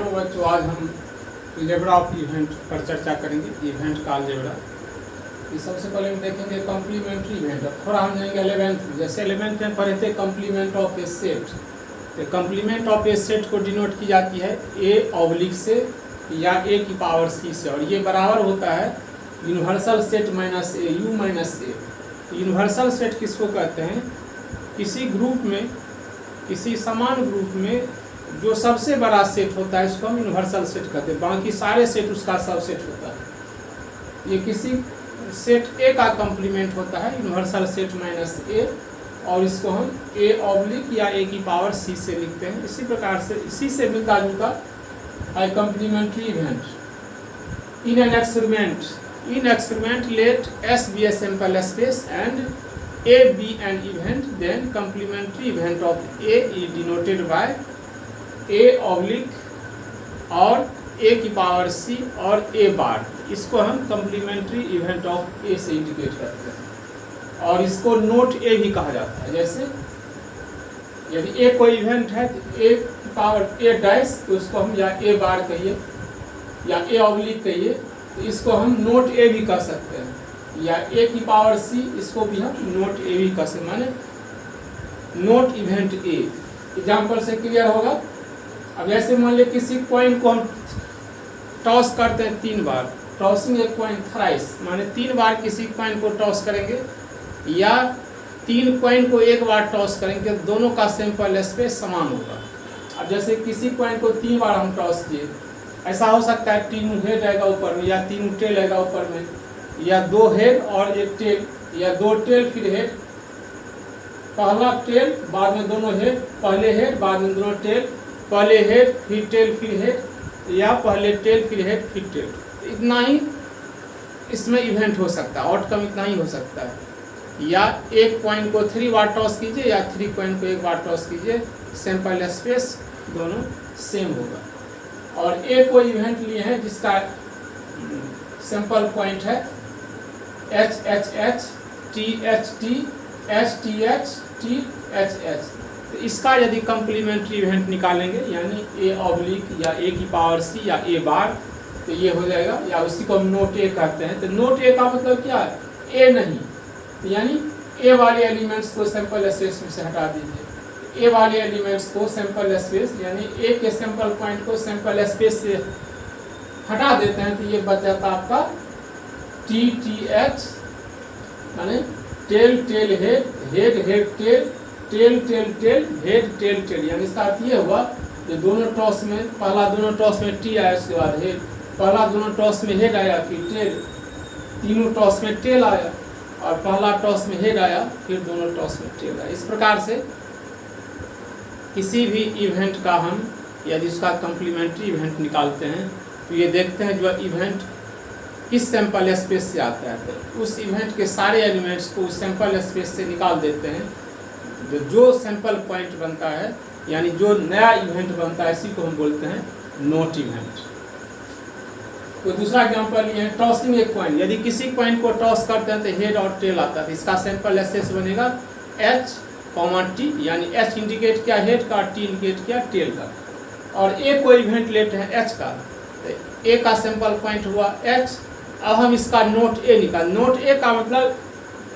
Hello बच्चों, आज हम अलजेब्रा ऑफ इवेंट पर चर्चा करेंगे। इवेंट का अलजेब्रा सबसे पहले हम देखेंगे कम्प्लीमेंट्री इवेंट। थोड़ा हम जाएंगे 11th, जैसे 11th में पढ़े थे कम्प्लीमेंट ऑफ ए सेट। तो कम्प्लीमेंट ऑफ ए सेट को डिनोट की जाती है ए ऑब्लिक से या ए की पावर सी से, और ये बराबर होता है universal set minus A, you minus A. Universal set किसको कहते हैं? किसी ग्रुप में, किसी समान ग्रुप में जो सबसे बड़ा सेट होता है इसको हम यूनिवर्सल सेट कहते हैं, बाकी सारे सेट उसका सबसेट होता है। ये किसी सेट ए का कम्प्लीमेंट होता है यूनिवर्सल सेट माइनस ए, और इसको हम ए ऑब्लिक या ए की पावर सी से लिखते हैं। इसी प्रकार से इसी से मिलता जुलता है complementary event. In an experiment let S be a sample space and A be an event, then complementary event of A is denoted by A oblique और A की पावर C और A बार। इसको हम complementary event of A से indicate करते हैं, और इसको नोट A भी कहा जाता है। जैसे यदि A कोई इवेंट है तो A की पावर A डैश, तो उसको हम या A बार कहिए या A ऑब्लिक कहिए, तो इसको हम नोट A भी कह सकते हैं, या ए की पावर सी, इसको भी हम नोट ए भी कह सकते, माने नोट इवेंट ए। एग्जाम्पल से क्लियर होगा। अब ऐसे मान लीजिए किसी कॉइन को हम टॉस करते हैं 3 बार, टॉसिंग ए कॉइन थ्राइस, माने 3 बार किसी कॉइन को टॉस करेंगे या 3 कॉइन को एक बार टॉस करेंगे, दोनों का सैंपल स्पेस समान होगा। अब जैसे किसी कॉइन को 3 बार हम टॉस किए, ऐसा हो सकता है 3 हेड आएगा ऊपर में, या 3 टेल आएगा ऊपर में, या 2 हेड और 1 टेल, या 2 टेल फिर हेड, पहला टेल बाद में दोनों हेड, पहले हेड बाद में दोनों टेल, पहले हेड फिर टेल फिर हेड, या पहले टेल फिर हेड फिर टेल। इतना ही इसमें इवेंट हो सकता है, आउटकम इतना ही हो सकता है। या एक कॉइन को 3 बार टॉस कीजिए या 3 कॉइन को 1 बार टॉस कीजिए, सैंपल स्पेस दोनों सेम होगा। और एक कोई इवेंट लिए हैं जिसका सैंपल पॉइंट है H H H T H T H T H T H H, तो इसका यदि कम्प्लीमेंट्री इवेंट निकालेंगे यानी ए ऑब्लिक या ए की पावर सी या ए बार, तो ये हो जाएगा, या उसी को हम नोट ए कहते हैं। तो नोट ए का मतलब क्या है? ए नहीं, तो यानी ए वाले एलिमेंट्स को सैंपल स्पेस में से हटा दीजिए। ए वाले एलिमेंट्स को सैंपल स्पेस यानी ए के सैंपल पॉइंट को सैंपल स्पेस से हटा देते हैं, तो ये बच जाता है आपका टी टी एच, माने tail tail head, head head tail, tail tail tail head tail tail. यानी इसका अर्थ ये हुआ कि दोनों टॉस में, पहला दोनों टॉस में टी आया, उसके बाद हेड, पहला दोनों टॉस में हेड आया फिर टेल, तीनों टॉस में टेल आया, और पहला टॉस में हेड आया फिर दोनों टॉस में टेल आया। इस प्रकार से किसी भी इवेंट का हम यदि उसका कम्प्लीमेंट्री इवेंट निकालते हैं तो ये देखते हैं जो इवेंट किस सैंपल स्पेस से आता है, तो उस इवेंट के सारे एलिमेंट्स को उस सैंपल स्पेस से निकाल देते हैं। जो सैंपल पॉइंट बनता है यानी जो नया इवेंट बनता है, इसी को हम बोलते हैं नोट इवेंट। तो दूसरा एग्जांपल ये है टॉसिंग एक कॉइन। यदि किसी कॉइन को टॉस करते हैं तो हेड और टेल आता है, तो इसका सैंपल स्पेस बनेगा एच टी, यानी एच इंडिकेट किया हेड का, टी इंडिकेट किया टेल का। और ए को इवेंट लेते हैं एच का, तो ए का सैंपल पॉइंट हुआ एच। अब हम इसका नोट ए निकाल, नोट ए का मतलब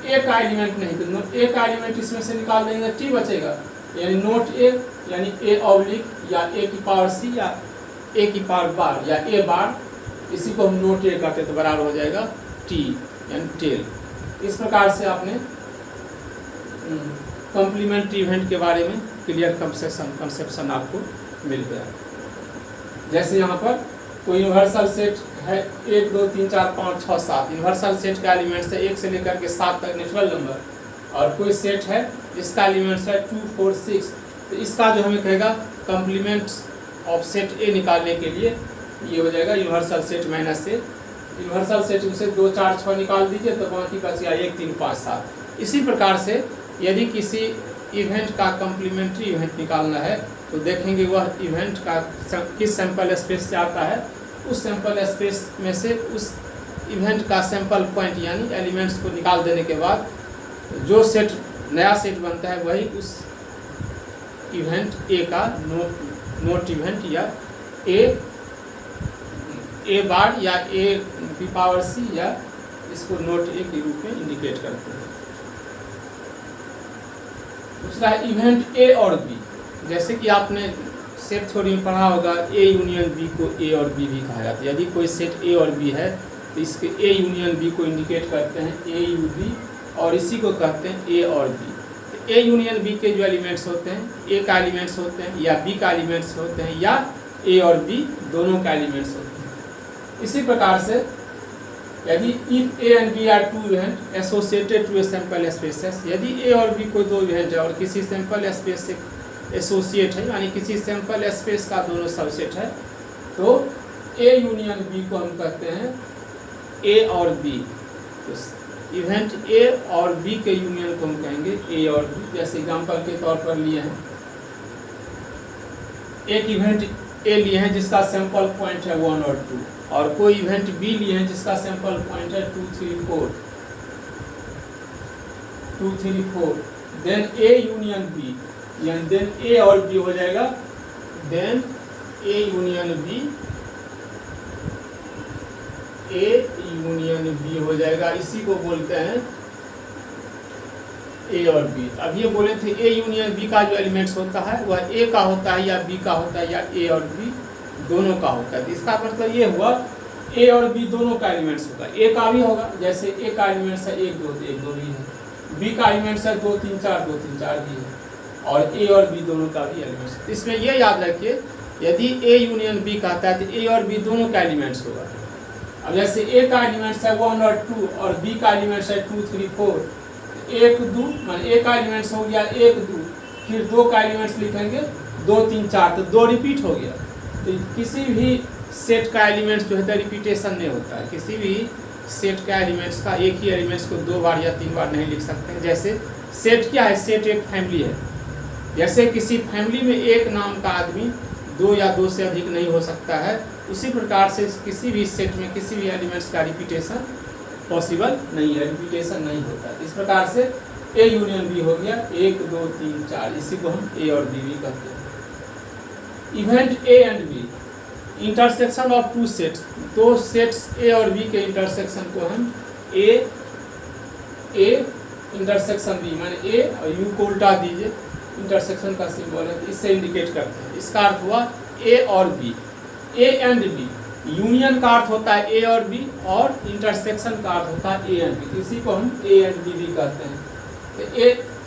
ए का एलिमेंट नहीं, तो नोट ए का एलिमेंट इसमें से निकाल देंगे, टी बचेगा, यानी नोट ए यानी ए ऑब्लिक या ए की पावर सी या ए की पावर बार या ए बार, इसी को हम नोट ए करते तो बराबर हो जाएगा टी यानी टेल। इस प्रकार से आपने कम्प्लीमेंट्री इवेंट के बारे में क्लियर कंसेप्शन आपको मिल गया। जैसे यहाँ पर कोई यूनिवर्सल सेट है 1 2 3 4 5 6 7, यूनिवर्सल सेट का एलिमेंट्स है 1 से लेकर के 7 तक नेचुरल नंबर, और कोई सेट है जिसका एलिमेंट्स है 2 4 6, तो इसका जो हमें कहेगा कम्प्लीमेंट ऑफ सेट ए निकालने के लिए ये हो जाएगा यूनिवर्सल सेट माइनस ए। यूनिवर्सल सेट में से 2 4 6 निकाल दीजिए तो बाकी बचेगा 1 3 5 7। इसी प्रकार से यदि किसी इवेंट का कम्प्लीमेंट्री इवेंट निकालना है तो देखेंगे वह इवेंट का किस सैंपल स्पेस से आता है, उस सैंपल स्पेस में से उस इवेंट का सैंपल पॉइंट यानी एलिमेंट्स को निकाल देने के बाद जो सेट नया सेट बनता है वही उस इवेंट ए का नोट इवेंट या ए बार या ए की पावर सी, या इसको नोट ए के रूप में इंडिकेट करते हैं। दूसरा है इवेंट ए और बी। जैसे कि आपने सेट थ्योरी में पढ़ा होगा, ए यूनियन बी को ए और बी भी कहा जाता है। यदि कोई सेट ए और बी है तो इसके ए यूनियन बी को इंडिकेट करते हैं ए यू बी, और इसी को कहते हैं ए और बी। तो ए यूनियन बी के जो एलिमेंट्स होते हैं, ए का एलिमेंट्स होते हैं या बी का एलिमेंट्स होते हैं, या ए और बी दोनों का एलिमेंट्स होते हैं। इसी प्रकार से यदि if A and B are two event associated to a sample spaces, यदि ए और बी कोई दो इवेंट है और किसी सैंपल स्पेस से एसोसिएट है, यानी किसी सैंपल स्पेस का दोनों सबसेट है, तो ए यूनियन बी को हम कहते हैं ए और बी। तो इवेंट ए और बी के यूनियन को हम कहेंगे ए और बी। जैसे एग्जांपल के तौर पर लिए हैं, एक इवेंट ए लिए हैं जिसका सैंपल पॉइंट है 1 और 2, और कोई इवेंट बी लिए हैं जिसका सैंपल पॉइंट है 2, 3, 4, देन ए यूनियन बी, यानी देन ए और बी हो जाएगा, देन ए यूनियन बी हो जाएगा। इसी को बोलते हैं ए और बी। अब ये बोले थे ए यूनियन बी का जो एलिमेंट्स होता है वह ए का होता है या बी का होता है या ए और बी दोनों का होता है। तो इसका मतलब ये हुआ ए और बी दोनों का एलिमेंट्स होगा। ए का भी होगा, जैसे ए का एलिमेंट्स है 1, 2, 1, 2 भी है, बी का एलिमेंट्स है 2, 3, 4, 2, 3, 4 भी है, और ए और बी दोनों का भी एलिमेंट्स। इसमें ये याद रखिए, यदि ए यूनियन बी कहता है तो ए और बी दोनों का एलिमेंट्स होगा। अब जैसे ए का एलिमेंट्स है 1 और 2 और बी का एलिमेंट्स है 2, 3, 4, 1, 2 मान ए का एलिमेंट्स हो गया 1, 2, फिर 2 का एलिमेंट्स लिखेंगे 2, 3, 4, तो 2 रिपीट हो गया। तो किसी भी सेट का एलिमेंट्स जो है रिपीटेशन नहीं होता है। किसी भी सेट का एलिमेंट्स का एक ही एलिमेंट्स को 2 बार या 3 बार नहीं लिख सकते हैं। जैसे सेट क्या है, सेट एक फैमिली है। जैसे किसी फैमिली में एक नाम का आदमी 2 या 2 से अधिक नहीं हो सकता है, उसी प्रकार से किसी भी सेट में किसी भी एलिमेंट्स का रिपीटेशन पॉसिबल नहीं है, रिपीटेशन नहीं होता। इस प्रकार से ए यूनियन बी हो गया 1, 2, 3, 4, इसी को हम ए और बी भी कहते हैं। Event A and B, intersection of 2 sets, 2 sets A और बी के इंटरसेक्शन को हम ए इंटरसेक्शन बी, माने ए और यू को उल्टा दीजिए, इंटरसेक्शन का सिंबल है, इससे इंडिकेट करते हैं। इसका अर्थ हुआ ए और B, A and B. Union का अर्थ होता है ए और बी, और इंटरसेक्शन का अर्थ होता है ए एंड बी। इसी को हम ए एंड बी भी कहते हैं। तो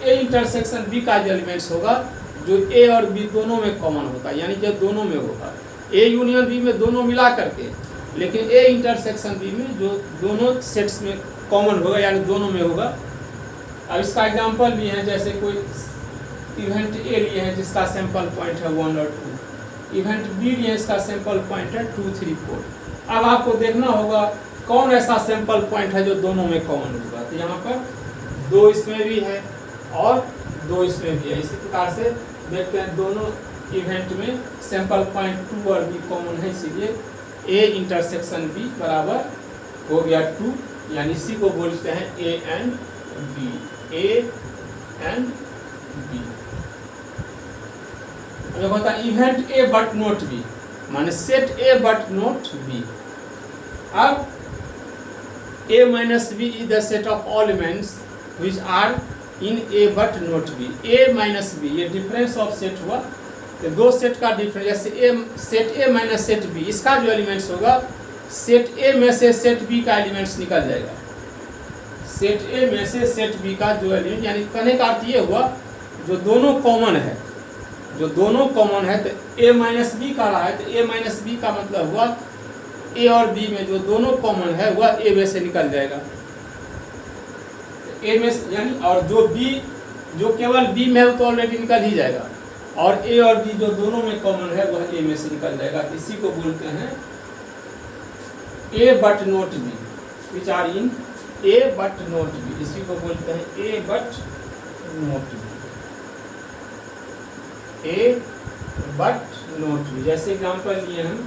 ए इंटरसेक्शन बी का जो एलिमेंट्स होगा जो ए और बी दोनों में कॉमन होता है, यानी कि दोनों में होगा। ए यूनियन बी में दोनों मिला करके, लेकिन ए इंटरसेक्शन बी में जो दोनों सेट्स में कॉमन होगा, यानी दोनों में होगा। अब इसका एग्जाम्पल भी है, जैसे कोई इवेंट ए लिए हैं जिसका सैंपल पॉइंट है 1 और 2, इवेंट बी लिए इसका सैंपल पॉइंट है 2, 3, 4। अब आपको देखना होगा कौन ऐसा सैंपल पॉइंट है जो दोनों में कॉमन होगा। तो यहाँ पर 2 इसमें भी है और 2 इसमें भी है। इसी प्रकार से देखते हैं दोनों इवेंट में सैंपल पॉइंट 2 और बी कॉमन है, इसीलिए ए इंटरसेक्शन बी बराबर हो गया 2, यानी इसी को बोलते हैं A and B, A and B. होता है event A but not B, माने set A but not B. अब A minus B is the set of all elements which are in A but not B. A minus B, ये difference of set हुआ, तो 2 set का difference. जैसे set A minus set B, इसका जो elements होगा set ए में से सेट बी का एलिमेंट्स निकल जाएगा। सेट ए में से सेट बी का जो एलिमेंट, यानी कहने का अर्थ ये हुआ जो दोनों कॉमन है, जो दोनों कॉमन है, तो ए माइनस बी का रहा है, तो ए माइनस बी का मतलब हुआ ए और बी में जो दोनों कॉमन है वह ए में से निकल जाएगा। ए में यानी, और जो बी जो केवल बी में है तो ऑलरेडी निकल ही जाएगा, और ए और बी जो दोनों में कॉमन है वह ए में से निकल जाएगा। इसी को बोलते हैं A but not B, which are in A but not B. इसी को बोलते हैं A but not B, A but not B. जैसे एग्जाम्पल लिए हम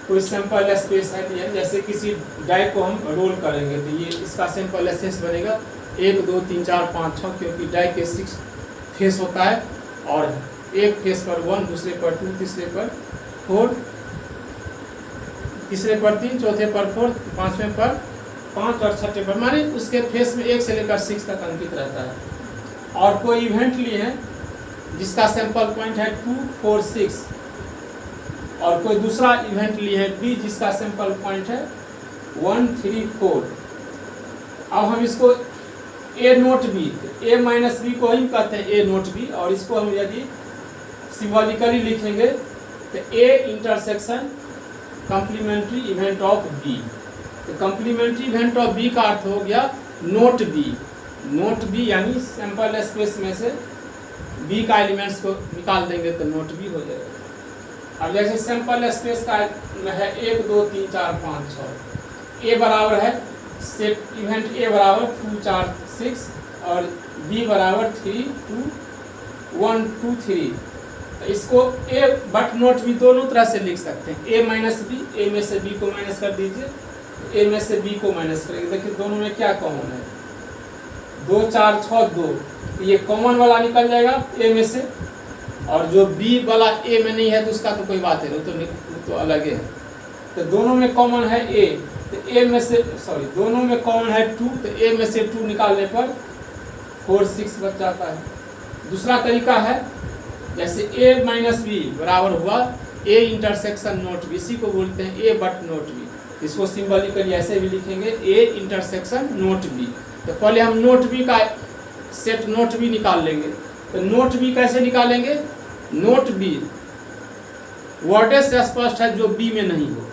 कोई सैंपल स्पेस है लिया, जैसे किसी डाई को हम रोल करेंगे तो ये इसका सैंपल स्पेस बनेगा 1, 2, 3, 4, 5, 6, क्योंकि डाई के 6 फेस होता है, और एक फेस पर 1, दूसरे पर 2, तीसरे पर 4, तीसरे पर 3, चौथे पर 4, पांचवें पर 5 और छठे पर, माने उसके फेस में 1 से लेकर 6 तक अंकित रहता है। और कोई इवेंट लिए हैं जिसका सैंपल पॉइंट है 2, 4, 6, और कोई दूसरा इवेंट लिए है बी जिसका सैंपल पॉइंट है 1, 3, 4। अब हम इसको ए note B, A minus B को ही कहते हैं ए नोट बी, और इसको हम यदि सिंबॉलिकली लिखेंगे तो A intersection complementary event of B. तो कॉम्प्लीमेंट्री इवेंट ऑफ बी का अर्थ हो गया नोट बी। नोट बी यानी सैंपल स्पेस में से बी का एलिमेंट्स को निकाल देंगे तो नोट बी हो जाएगा। अब जैसे सैंपल स्पेस का है 1, 2, 3, 4, 5, 6, ए बराबर है सेट इवेंट ए बराबर 2, 4, 6 और बी बराबर 3, 2, 1, 2, 3। तो इसको ए बट नोट बी दोनों तरह से लिख सकते हैं। ए माइनस बी, ए में से बी को माइनस कर दीजिए, ए में से बी को माइनस करेंगे। देखिए दोनों में क्या कॉमन है, 2, 4, 6, 2, ये कॉमन वाला निकल जाएगा ए में से, और जो बी वाला ए में नहीं है तो उसका तो कोई बात है, वो तो अलग है। तो दोनों में कॉमन है ए, तो ए में से दोनों में कॉमन है 2, तो ए में से 2 निकालने पर 4, 6 बच जाता है। दूसरा तरीका है जैसे ए माइनस बी बराबर हुआ ए इंटरसेक्शन नोट बी, इसी को बोलते हैं ए बट नोट बी। इसको सिंबॉलिकली ऐसे भी लिखेंगे ए इंटरसेक्शन नोट बी। तो पहले हम नोट बी का सेट नोट बी निकाल लेंगे। तो नोट बी कैसे निकालेंगे, नोट बी वर्डेज से स्पष्ट है जो बी में नहीं हो,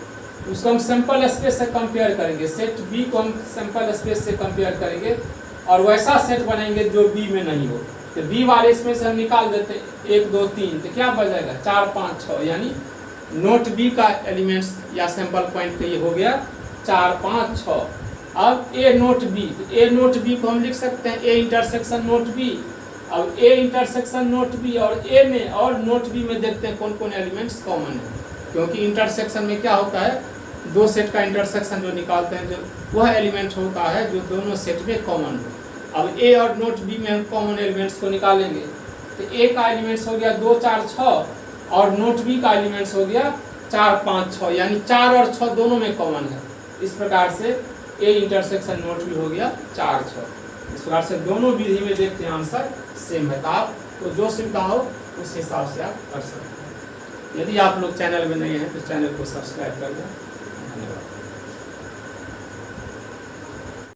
उसको हम सैंपल स्पेस से कंपेयर करेंगे। सेट बी को हम सैंपल स्पेस से कंपेयर करेंगे और वैसा सेट बनाएंगे जो बी में नहीं हो। तो बी वाले इसमें से हम निकाल देते हैं 1, 2, 3, तो क्या बच जाएगा 4, 5, 6, यानी नोट बी का एलिमेंट्स या सैंपल पॉइंट का ये हो गया 4, 5, 6। अब ए नोट बी, ए नोट बी को हम लिख सकते हैं ए इंटरसेक्शन नोट बी। अब ए इंटरसेक्शन नोट बी और ए में और नोट बी में देखते हैं कौन कौन एलिमेंट्स कॉमन है, क्योंकि इंटरसेक्शन में क्या होता है, दो सेट का इंटरसेक्शन जो निकालते हैं जो वह एलिमेंट होता है जो दोनों सेट में कॉमन हो। अब ए और नोट बी में हम कॉमन एलिमेंट्स को निकालेंगे। तो ए का एलिमेंट्स हो गया 2, 4, 6 और नोट बी का एलिमेंट्स हो गया 4, 5, 6, यानी 4 और 6 दोनों में कॉमन है। इस प्रकार से ए इंटरसेक्शन नोट बी हो गया 4, 6। इस प्रकार से दोनों विधि में देखते हैं आंसर सेम है। तो आपको जो सुविधा हो उस हिसाब से आप कर सकते हैं। यदि आप लोग चैनल में नए हैं तो चैनल को सब्सक्राइब कर दें।